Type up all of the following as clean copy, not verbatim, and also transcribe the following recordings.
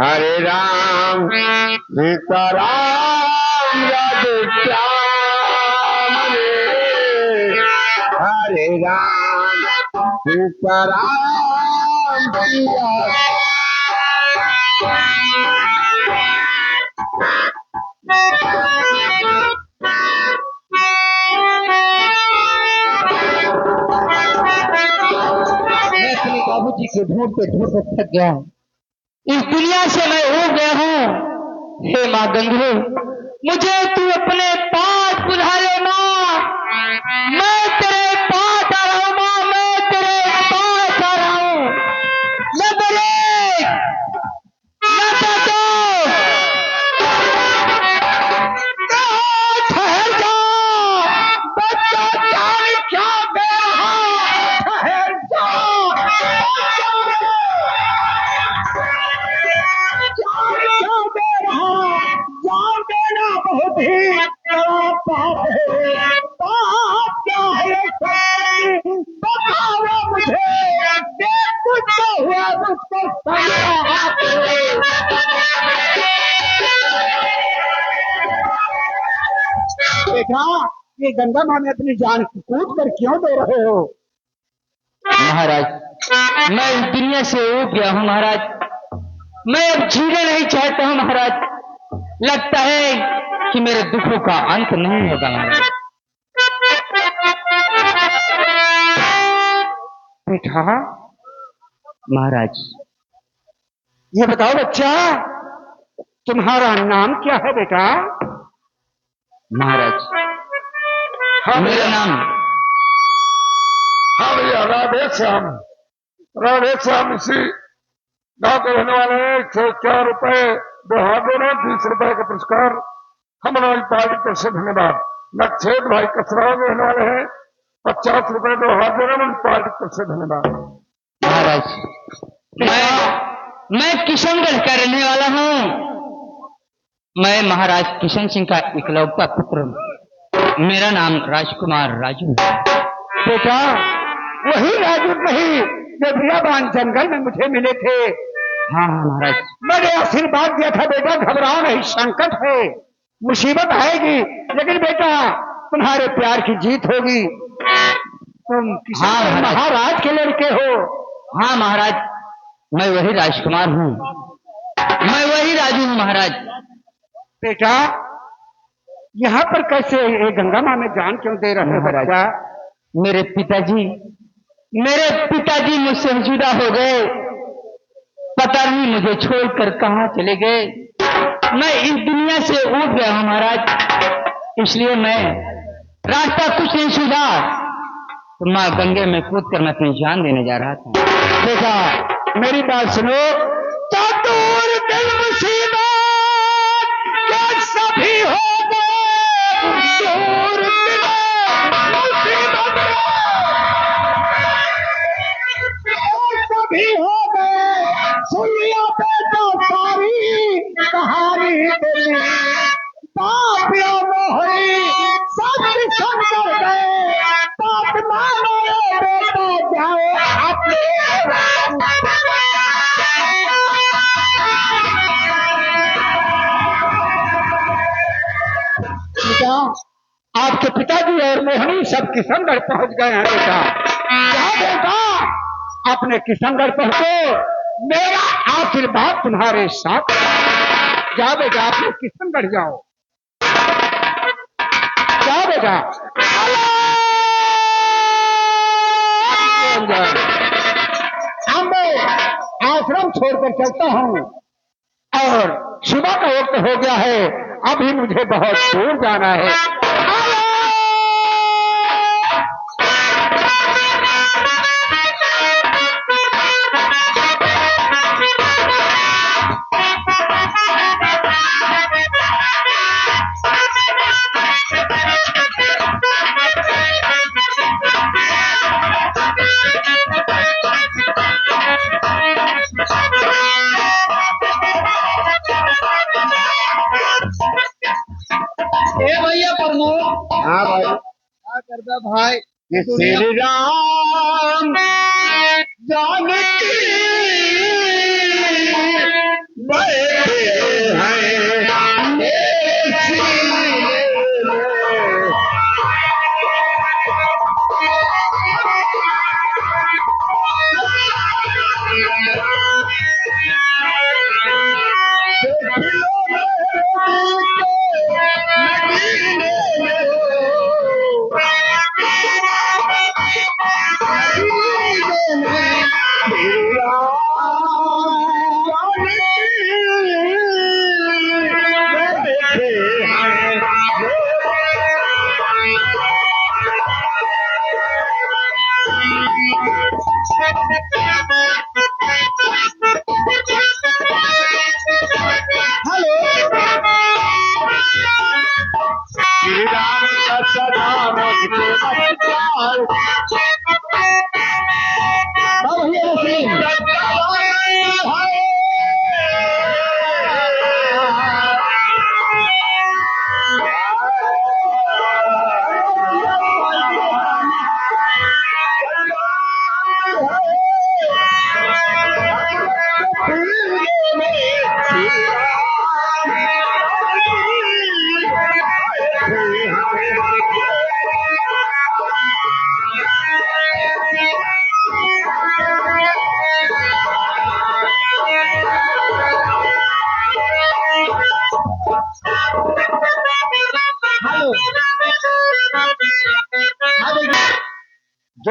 हरे राम सीता राम राधे श्याम रे। हरे राम सीता राम सिया। मैं अपने बाबूजी को ढूंढते ढूंढते थक गया हूँ। इस दुनिया से मैं हो गया हूँ। हे माँ गंगे, मुझे तू अपने पास बुला ले माँ। मैं तेरे पास आ रहा हूँ माँ, मैं तेरे पास आ रहा हूँ। मैं बड़े मैं तो ठहर जा बच्चा, जान क्या दे रहा। ठहर जा जान देना बहुत ही बड़ा पाप है। पाप क्या है बताओ मुझे। कुछ हुआ मुझको बेटा, ये गंगा माँ में अपनी जान कूद कर क्यों दे रहे हो? महाराज, मैं इस दुनिया से उब गया हूँ महाराज। मैं अब जीना नहीं चाहता हूँ महाराज। लगता है कि मेरे दुखों का अंत नहीं होगा महाराज। बेटा, महाराज ये बताओ बच्चा, तुम्हारा नाम क्या है बेटा? महाराज, मेरा नाम भैया राधे श्याम। राधे श्याम इसी गाँव के रहने वाले हैं। 104 रुपए दोहा देना, 20 रुपए का पुरस्कार हमारी पार्टी को से धन्यवाद। नक्षेत्र भाई कसराव के रहने वाले हैं। 50 रुपए दोहा देना, मेरी पार्टी को से धन्यवाद। महाराज, मैं किशनगढ़ का रहने वाला हूँ। मैं महाराज किशन सिंह का इकलौता पुत्र हूँ। मेरा नाम राजकुमार राजू। बेटा, वही राजू नहीं जो बियाबान जंगल में मुझे मिले थे। हाँ महाराज, मैंने आशीर्वाद दिया था बेटा घबराओ नहीं, संकट है, मुसीबत आएगी, लेकिन बेटा तुम्हारे प्यार की जीत होगी। तुम हाँ महाराज के लड़के हो। हाँ महाराज, मैं वही राजकुमार हूँ, मैं वही राजू हूँ महाराज। बेटा, यहाँ पर कैसे ये गंगा माँ में जान क्यों दे रहे हो बच्चा? मेरे पिताजी मुझसे जुदा हो गए। पता नहीं मुझे छोड़कर कहाँ चले गए। मैं इस दुनिया से उब गया हूँ महाराज, इसलिए मैं रास्ता कुछ नहीं सूझा तो माँ गंगे में कूद कर मैं अपनी जान देने जा रहा था। बेटा मेरी बात सुनो। चतुर दिल मुसीबत के सभी हो गए दूर, मुसीबत सभी हो गए। सुनिया पे तो सारी कहानी तेरी पापिया मोहरी सब सुन कर गए। पाप मानो बेटा जाओ अपने बेटा, आपके पिताजी और मोहनी सब किशनगढ़ पहुंच गए हैं बेटा। क्या बेटा, अपने किशनगढ़ पहुंचो, मेरा आशीर्वाद तुम्हारे साथ। जा बेटा, अपने किशनगढ़ जाओ। क्या बेटा, अब मैं आश्रम छोड़कर चलता हूँ और सुबह का वक्त हो गया है, अभी मुझे बहुत दूर जाना है। भैया प्रमोद। हाँ भाई, क्या करता भाई? श्री राम जानकी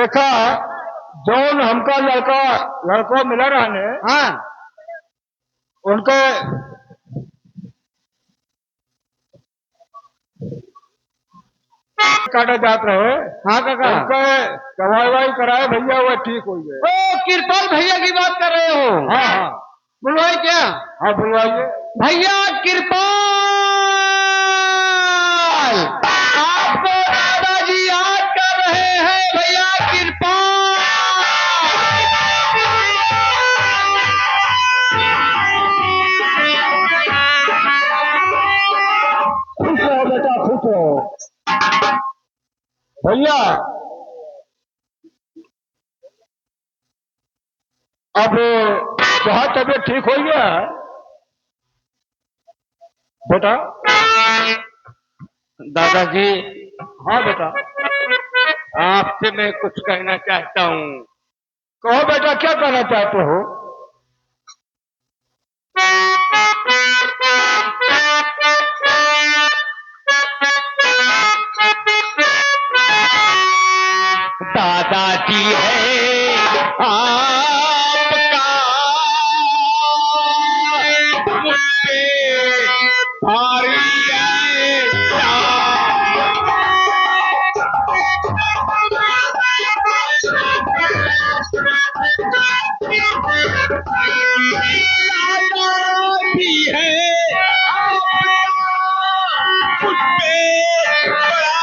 देखा जौन हमका लड़को मिला रहने हाँ उनके काटा जात रहे। हाँ काका। उनके दवाई कराए भैया वो ठीक हो गए। ओ कृपाल भैया की बात कर रहे हो? हाँ हाँ बुलवाई क्या? हाँ बुलवाइए। भैया कृपाल, आपको दादाजी याद कर रहे हैं। भैया कृपाल। खुश रहो बेटा खुश रहो। भैया अब जहाँ तबियत ठीक हो गया बेटा। दादाजी, हाँ बेटा आपसे मैं कुछ कहना चाहता हूँ। कहो बेटा क्या कहना चाहते हो? दादाजी है आपका मुझसे भारी दादाजी है आपका मुझसे बड़ा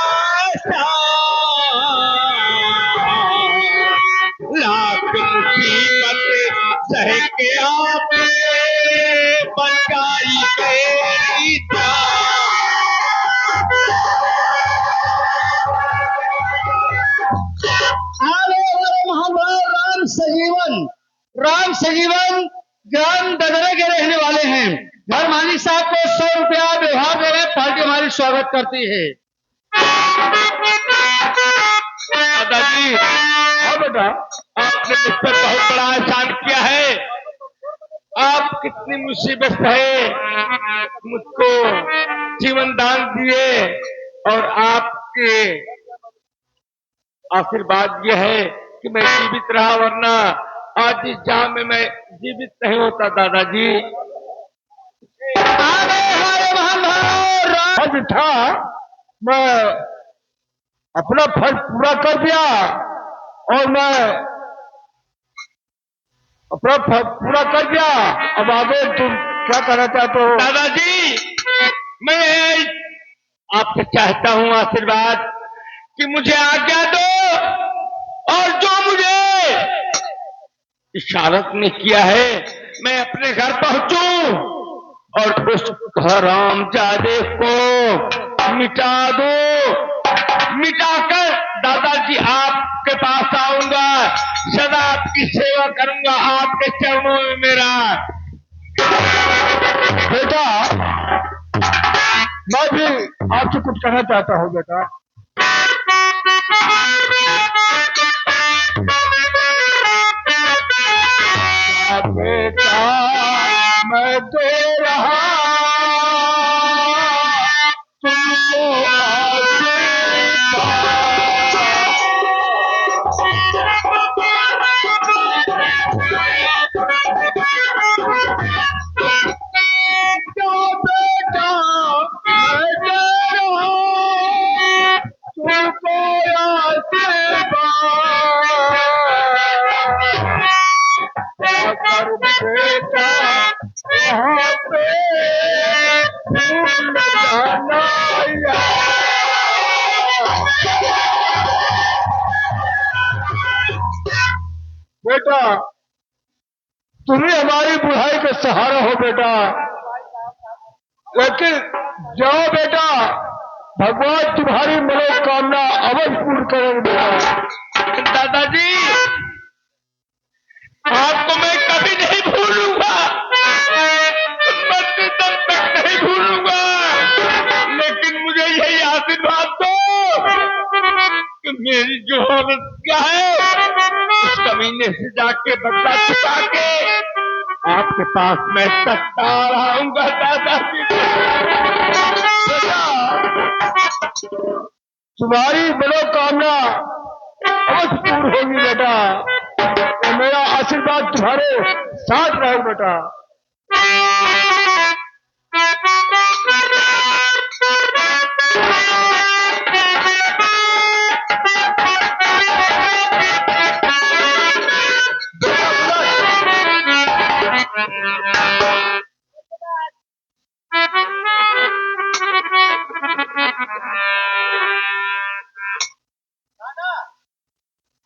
लाख मुसीबत सह के आपने बचाई मेरी राम सजीवन, राम सजीवन ग्राम ददरा के रहने वाले हैं। घर मालिक साहब को 100 रुपया व्यवहार दे रहे। पार्टी हमारी स्वागत करती है। दादाजी, हाँ बेटा आपने मुझ पर बहुत बड़ा एहसान किया है। आप कितनी मुसीबत है मुझको जीवन दान दिए और आपके आशीर्वाद ये है कि मैं जीवित रहा, वरना आज इस जाम में मैं जीवित नहीं होता। दादाजी आज था मैं अपना फर्ज पूरा कर दिया और मैं अपना फर्ज पूरा कर दिया। अब आगे तुम क्या कहना चाहते हो? दादाजी, मैं आपसे चाहता हूँ आशीर्वाद कि मुझे आज्ञा दो और जो मुझे इशारत में किया है मैं अपने घर पहुंचूं और उस हरामजादे को मिटा दो। मिटाकर दादाजी आपके पास आऊंगा, सदा आपकी सेवा करूंगा। आपके चरणों में मेरा बेटा मैं भी आपसे कुछ कहना चाहता हूँ बेटा। बेटा मैं दे रहा तुमको बेटा तुम ही हमारी बुढ़ाई का सहारा हो बेटा। लेकिन जाओ बेटा, भगवान तुम्हारी मनोकामना अवश्य पूर्ण करेंगे बेटा। दादाजी, आपको मैं कभी नहीं भूलूंगा, मरते दम तक नहीं भूलूंगा। लेकिन मुझे यही आशीर्वाद दो कि मेरी जो औरत क्या है उस कमीने से जाके बदला चुका के आपके पास मैं सत्ता आऊंगा। दादाजी, तुम्हारी मनोकामना अवश्य पूर्ण होगी बेटा। तो मेरा आशीर्वाद तुम्हारे साथ रहे बेटा।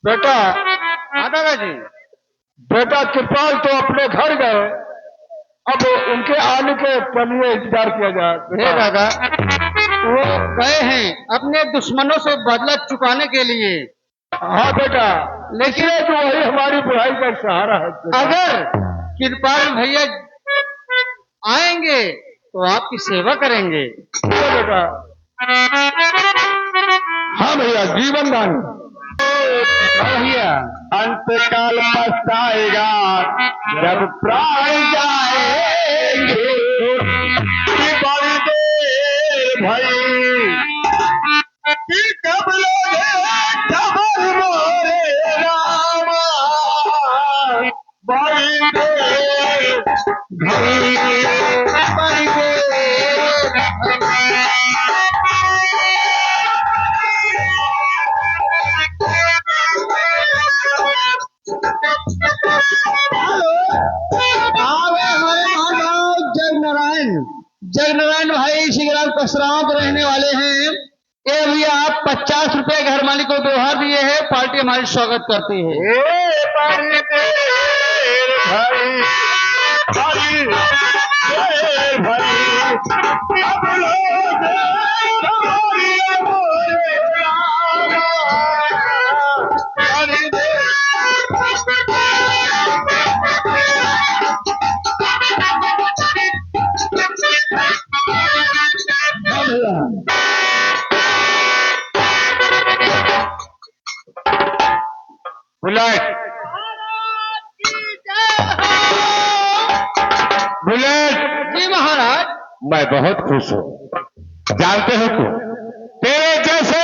बेटा दादाजी बेटा कृपाल तो अपने घर गए, अब उनके आने के लिए इंतजार किया जाए। हे दादा, वो गए हैं अपने दुश्मनों से बदला चुकाने के लिए। हाँ बेटा, लेकिन तो वही हमारी बुराई का सहारा है बेटा। अगर कृपाल भैया आएंगे तो आपकी सेवा करेंगे। बेटा हाँ भैया, जीवन दान भैया अंतकाल पछताएगा जब प्राण जाएंगे। कि बड़ी देर भई कि कब लोगे खबर मोरे रामा। बड़ी देर भई, बड़ी देर जगनारायण भाई शिवराम कसराम के रहने वाले हैं। ये भैया आप 50 रुपए घर मालिक को व्यवहार दिए हैं, पार्टी हमारी स्वागत करती है। बुलेट बुलेट, जी महाराज। मैं बहुत खुश हूँ। जानते हो क्यों? तेरे जैसे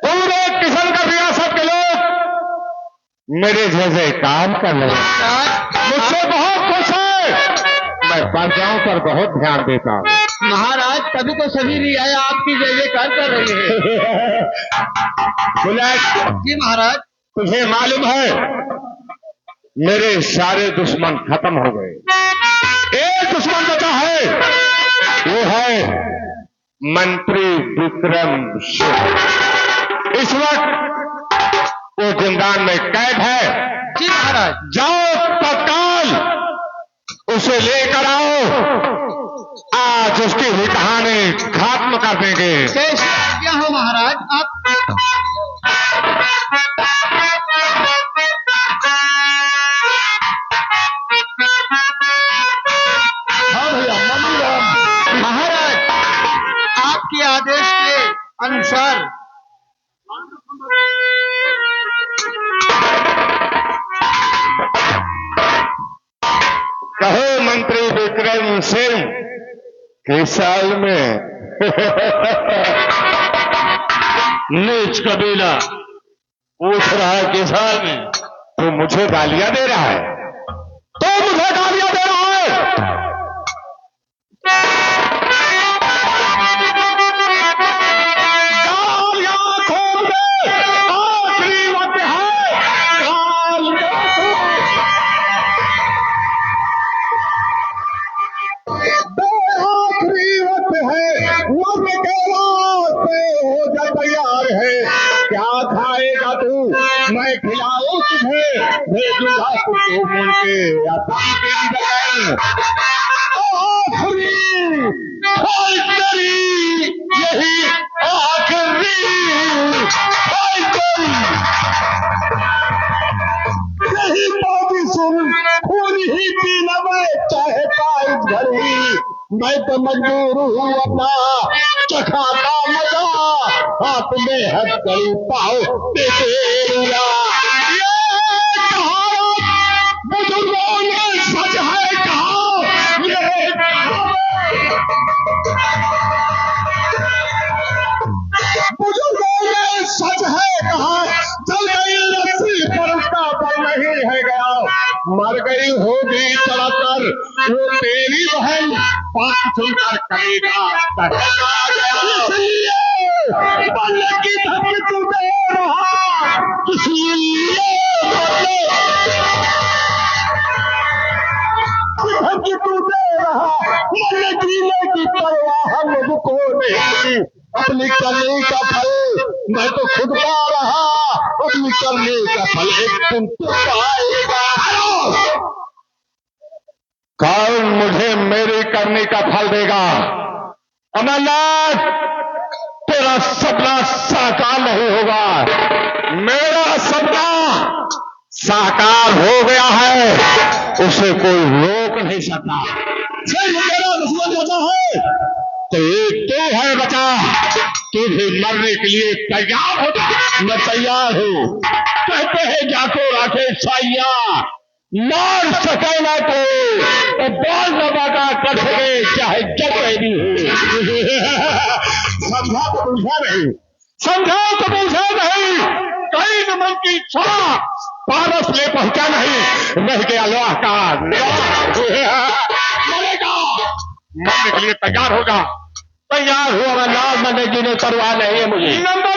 पूरे किस्म का रियासत के लोग मेरे जैसे काम कर रहे हैं, मुझसे बहुत खुश है। मैं प्रजाओं पर बहुत ध्यान देता हूँ। महाराज तभी तो सभी रियाया आपकी जय जयकार कर रही है। बुलेट, जी महाराज। तुझे मालूम है मेरे सारे दुश्मन खत्म हो गए। एक दुश्मन बचा है, वो है मंत्री विक्रम सिंह। इस वक्त वो जिंदान में कैद है। जी महाराज। जाओ तत्काल उसे लेकर आओ। आज उसकी ही कहानी खत्म कर देंगे। कैसे क्या हो महाराज आप? हाँ भैया, महाराज आपके आदेश के अनुसार कहो मंत्री विक्रम सिंह, किस साल में नीच कबीला पूछ रहा है किस साल में? तो मुझे गालियां दे रहा है, तो मुझे गालियां दे रहा है। गालियां खोल दे, आखिरी वक्त है। गालियां आखिरी वक्त है, मरने के वास्ते हो जा तैयार है। क्या खाएगा तू? मैं खिलाऊं तुझे, भेजूंगा तुझको मुड़ के आसाम के अंदर। आखिरी तेरी यही आखिरी तेरी यही बात सुन, खून ही पीना मैं चाहता इस घड़ी। मैं तो मजबूर हूँ अपना चखाता मजा, हाथ में हथकड़ी पाओ तेरा। ये कहावत बुजुर्गों ने सच है कहा, ये बुजुर्गों ने सच है कहा, नहीं चढ़कर वो तेरी बहन बात सुनकर करेगा इसलिए बल्ले की धमकी तू दे रहा इसलिए धमकी तू दे रहा मैंने जीने की परवाह मुझको नहीं अपनी करने का फल मैं तो खुद पा रहा अपनी करने का फल एक दिन तू पाएगा कौन मुझे मेरी करने का फल देगा? अमरनाथ, तेरा सपना साकार नहीं होगा। मेरा सपना साकार हो गया है, उसे कोई रोक नहीं सकता। मेरा दुश्मन बचा है तो एक तो है बचा, तू भी मरने के लिए तैयार हो जा। मैं तैयार हूँ। कहते हैं जाको राखे साइया, मार सके ना तो बाल दबाका कर सके चाहे जब भी हो। समझा तो पूछा नहीं समझा तो पूछा नहीं, कई नमन की इच्छा पारस ले पहुंचा नहीं, रह गया लोहा का मरेगा। मरने के लिए तैयार होगा। तैयार हुआ मैं लाल मरने की नहीं परवाह नहीं है मुझे। नंबर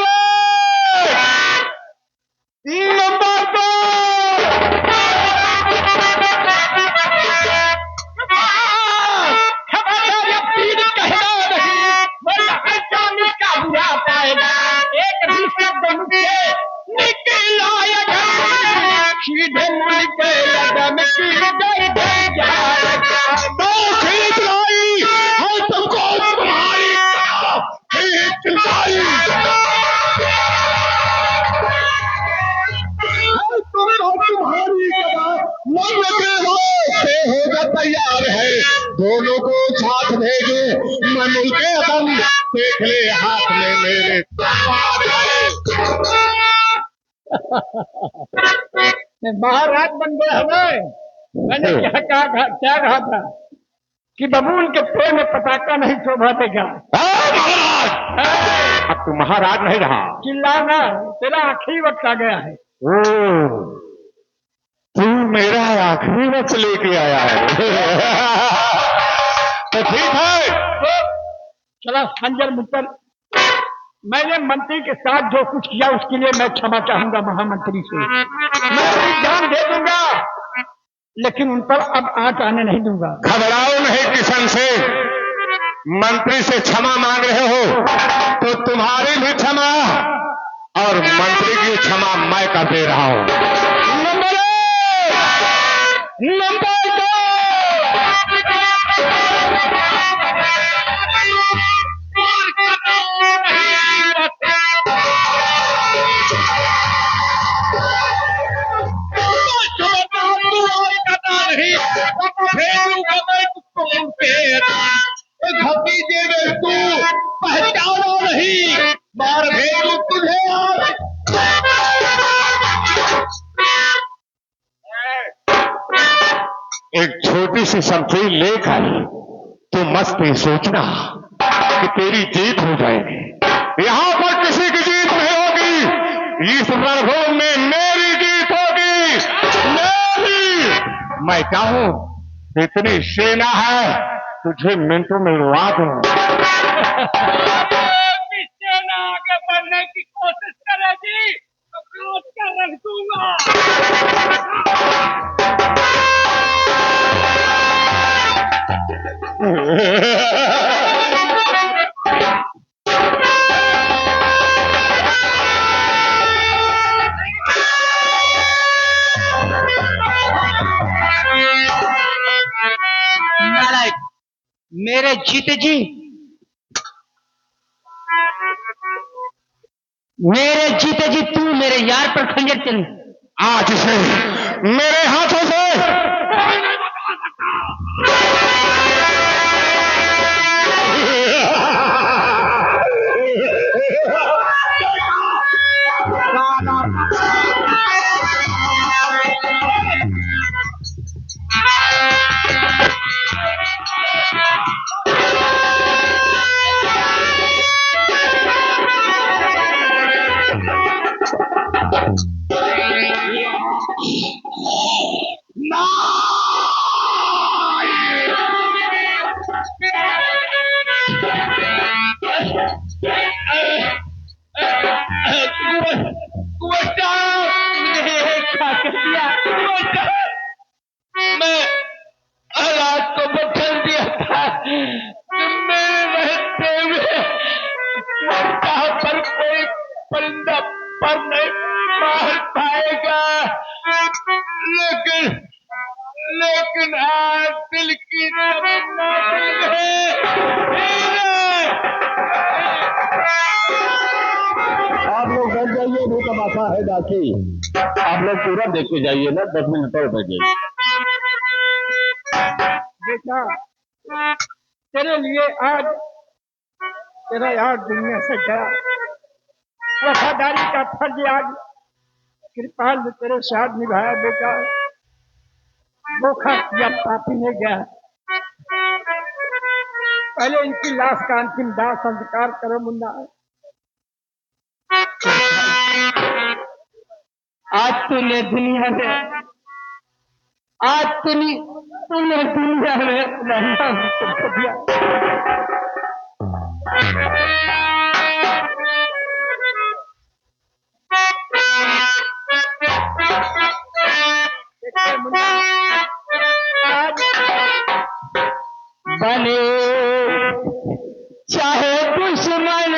तैयार है दोनों को साथ भेजे मैं मुल्के अदम देख ले हाथ में मेरे महाराज बन गए हमें। मैंने क्या कहा था कि बबूल के पेड़ में पटाखा नहीं शोभा देगा। अब तू महाराज नहीं रहा। चिल्लाना, तेरा आखिरी वक्त आ गया है। तू मेरा आखिरी वक्त लेके आया है। तो ठीक है, चला खंजर मुकर। मैंने मंत्री के साथ जो कुछ किया उसके लिए मैं क्षमा चाहूंगा महामंत्री से। मैं अपनी जान दे दूंगा, लेकिन उन पर अब आंच आने नहीं दूंगा। घबराओ नहीं किशन से, मंत्री से क्षमा मांग रहे हो तो तुम्हारी भी क्षमा और मंत्री की क्षमा मैं कर दे रहा हूं। नंबर दो, भतीजे में तू पहचाना नहीं मार भेजू तुझे एक छोटी सी शमशीर लेकर तू मस्त ही सोचना कि तेरी जीत हो जाएगी। यहाँ पर किसी की जीत नहीं होगी, इस रणभूमि में मेरी जीत होगी। मेरी, मैं चाहूं इतनी सेना है तुझे मिनटों में उड़ा दूं। सेना आगे बढ़ने की कोशिश करेगी तो काट कर रख दूंगा। मेरे जीते जी, मेरे जीते जी तू मेरे यार पर खंजर चल। आज से मेरे हाथों से ना लेकिन आज दिल की तमन्ना दिल है। आप लोग बैठ जाइए, भी तमाशा है बाकी। आप लोग पूरा देख के जाइए ना, 10 मिनट और बैठ जाइए। बेटा, तेरे लिए आज तेरा यार दुनिया से गया, वफादारी का फर्ज आज कृपाल ने तेरे साथ निभाया। बेटा, धोखा किया पापी ने गया। पहले इनकी लाश का अंतिम दाह संस्कार करो मुन्ना। आज तूने दुनिया में आज तूने दुनिया में रहना मुझको दिया। बने चाहे दुश्मन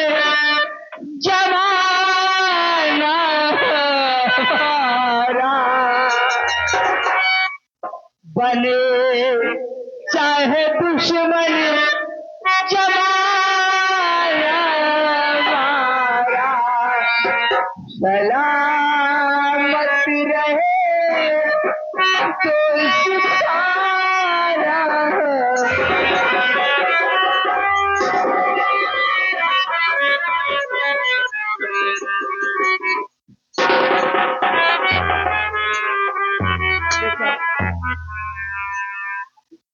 जमाना हमारा, बने चाहे दुश्मन जमाना हमारा, सलामत रहे तो सितारा।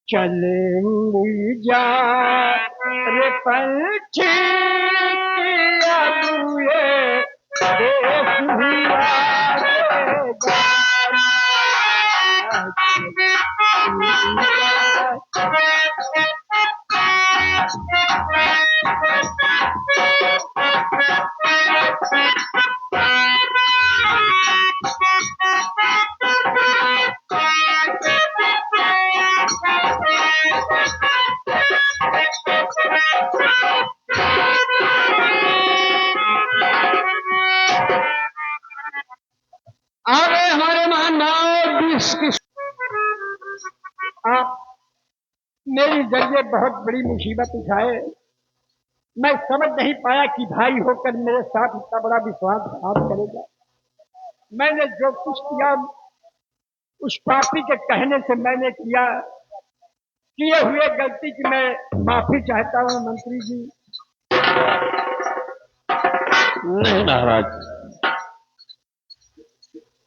चलेंगे जा रे पंछी अब ये देश हुआ आगे हमारे महान भाव आप मेरी जरिए बहुत बड़ी मुसीबत उठाए। मैं समझ नहीं पाया कि भाई होकर मेरे साथ इतना बड़ा विश्वासघात करेगा। मैंने जो कुछ किया उस पापी के कहने से मैंने किया। किए हुए गलती की मैं माफी चाहता हूँ मंत्री जी। नहीं महाराज,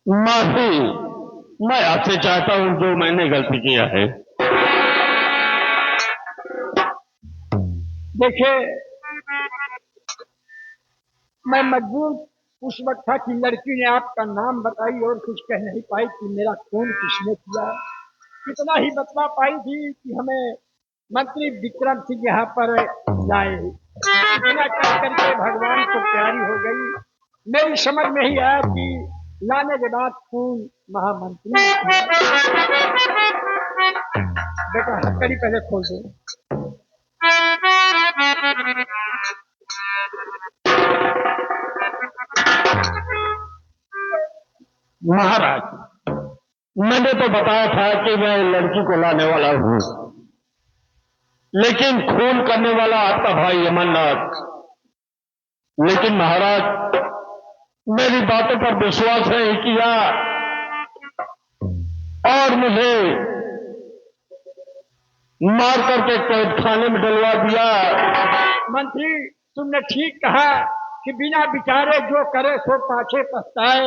माफी मैं आपसे चाहता हूं जो मैंने गलती किया है। देखिए, मैं मजबूर उस वक्त था कि लड़की ने आपका नाम बताई और कुछ कह नहीं पाई कि मेरा खून किसने किया। कितना ही बतला पाई थी कि हमें मंत्री विक्रम सिंह यहाँ पर लाए। इतना कर करके भगवान को प्यारी हो गई। मेरी समझ में ही आया कि लाने के बाद खून महामंत्री ने किया। बेटा हथकड़ी पहले खोल दो। महाराज, मैंने तो बताया था कि मैं लड़की को लाने वाला हूं, लेकिन खून करने वाला आपका भाई अमरनाथ। लेकिन महाराज, मेरी बातों पर विश्वास नहीं किया और मुझे मार करके कैद खाने में डलवा दिया। मंत्री, तुमने ठीक कहा कि बिना विचारे जो करे सो पाछे पछताए,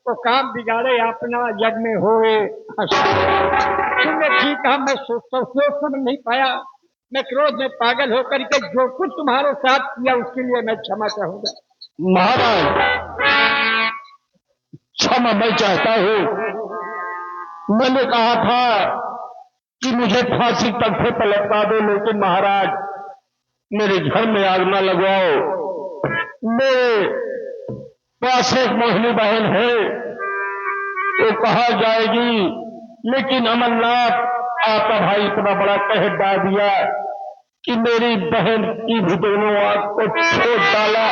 तो काम बिगाड़े अपना जग में होए। तुमने ठीक कहा। मैं सोच समझ नहीं पाया। मैं क्रोध में पागल होकर के जो कुछ तुम्हारे साथ किया उसके लिए मैं क्षमा चाहूंगा। महाराज, क्षमा मैं चाहता हूं। मैंने कहा था कि मुझे फांसी तख्ते पर लटका दो, लेकिन महाराज मेरे घर में आग न लगवाओ। मेरे पास एक मोहिनी बहन है, वो कहा जाएगी, लेकिन अमरनाथ आपका भाई इतना बड़ा कहर डाल दिया कि मेरी बहन की भी दोनों आंख को छोड़ डाला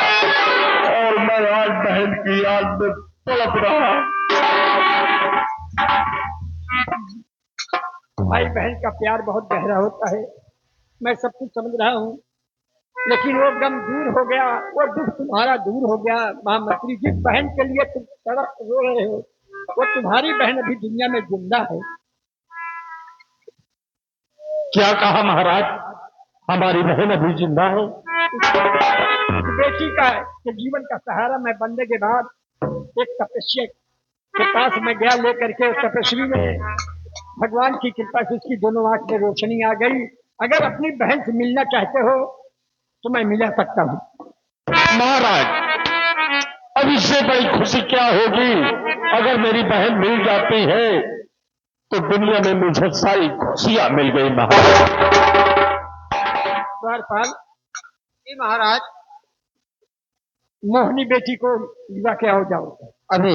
और मैं आज बहन की याद में तड़प रहा। भाई बहन का प्यार बहुत गहरा होता है, मैं सब कुछ समझ रहा हूँ, लेकिन वो गम दूर हो गया, वो दुख तुम्हारा दूर हो गया। महामंत्री, जिस बहन के लिए तुम तड़प रो रहे हो, वो तुम्हारी बहन अभी दुनिया में जिंदा है। क्या कहा महाराज? हमारी बहन अभी जिंदा है? उस बेटी का के जीवन का सहारा मैं बनने के बाद एक तपस्या के पास मैं गया, लेकर के उस तपस्वी में भगवान की कृपा से उसकी दोनों आंख में रोशनी आ गई। अगर अपनी बहन से मिलना चाहते हो तो मैं मिला सकता हूँ। महाराज, अब इससे बड़ी खुशी क्या होगी? अगर मेरी बहन मिल जाती है तो दुनिया में मुझे सारी खुशियां मिल गई महाराज। द्वारपाल जी, महाराज मोहनी बेटी को विदा के आओ जाओ। अभी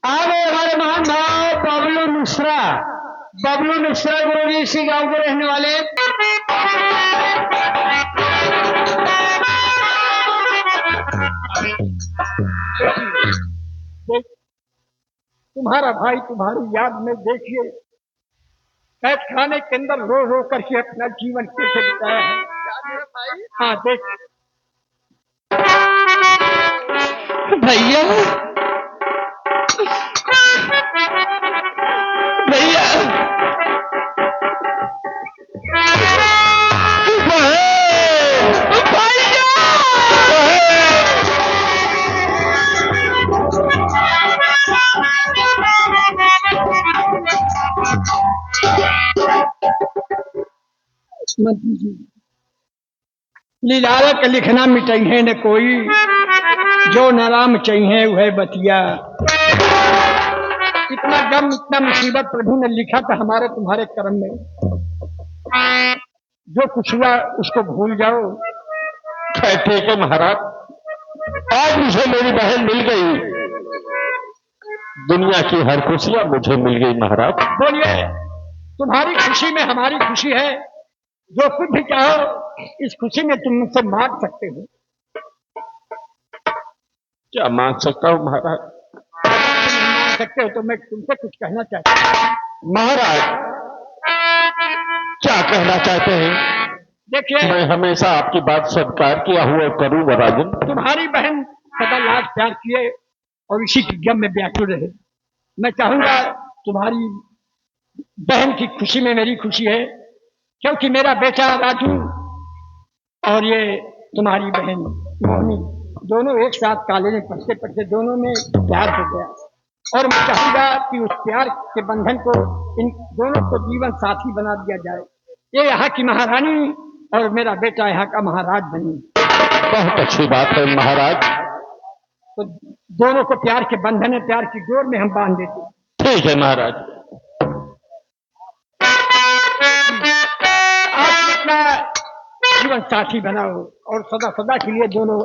आगे हमारे महान भाव बबलू मिश्रा गुरु जी इसी गांव के रहने वाले। तुम्हारा भाई तुम्हारी याद में देखिए कैद खाने के अंदर रो रो करके अपना जीवन कैसे बिताया है। हाँ देख भैया भैया मंत्री जी, लीलावत का लिखना मिटई है न कोई, जो नाराम चाहिए वह बतिया। इतना गम इतना मुसीबत प्रभु ने लिखा था हमारे तुम्हारे कर्म में। जो कुछ हुआ उसको भूल जाओ। ठीक है महाराज, आज मुझे मेरी बहन मिल गई। दुनिया की हर खुशियां मुझे मिल गई महाराज। बोलिए, तुम्हारी खुशी में हमारी खुशी है। जो कुछ भी चाहो इस खुशी में तुम मुझसे मांग सकते हो। क्या मांग सकता हूँ महाराज? मांग सकते हो तो मैं तुमसे कुछ कहना चाहता हूँ। महाराज, क्या कहना चाहते हैं? देखिए, मैं हमेशा आपकी बात स्वीकार किया हुआ करूंगा राजन। तुम्हारी बहन सदा लाड प्यार किए और इसी की गम में व्याकुल रहे। मैं चाहूंगा तुम्हारी बहन की खुशी में मेरी खुशी है, क्योंकि मेरा बेटा राजू और ये तुम्हारी बहन मोहनी दोनों एक साथ कॉलेज में पढ़ते पढ़ते दोनों में प्यार हो गया। और मैं चाहूंगा कि उस प्यार के बंधन को इन दोनों को जीवन साथी बना दिया जाए। ये यहाँ की महारानी और मेरा बेटा यहाँ का महाराज बनी। बहुत अच्छी बात है महाराज। तो दोनों को प्यार के बंधन में, प्यार की डोर में हम बांध देते। ठीक है महाराज। आप अपना जीवन साथी बनाओ और सदा सदा के लिए दोनों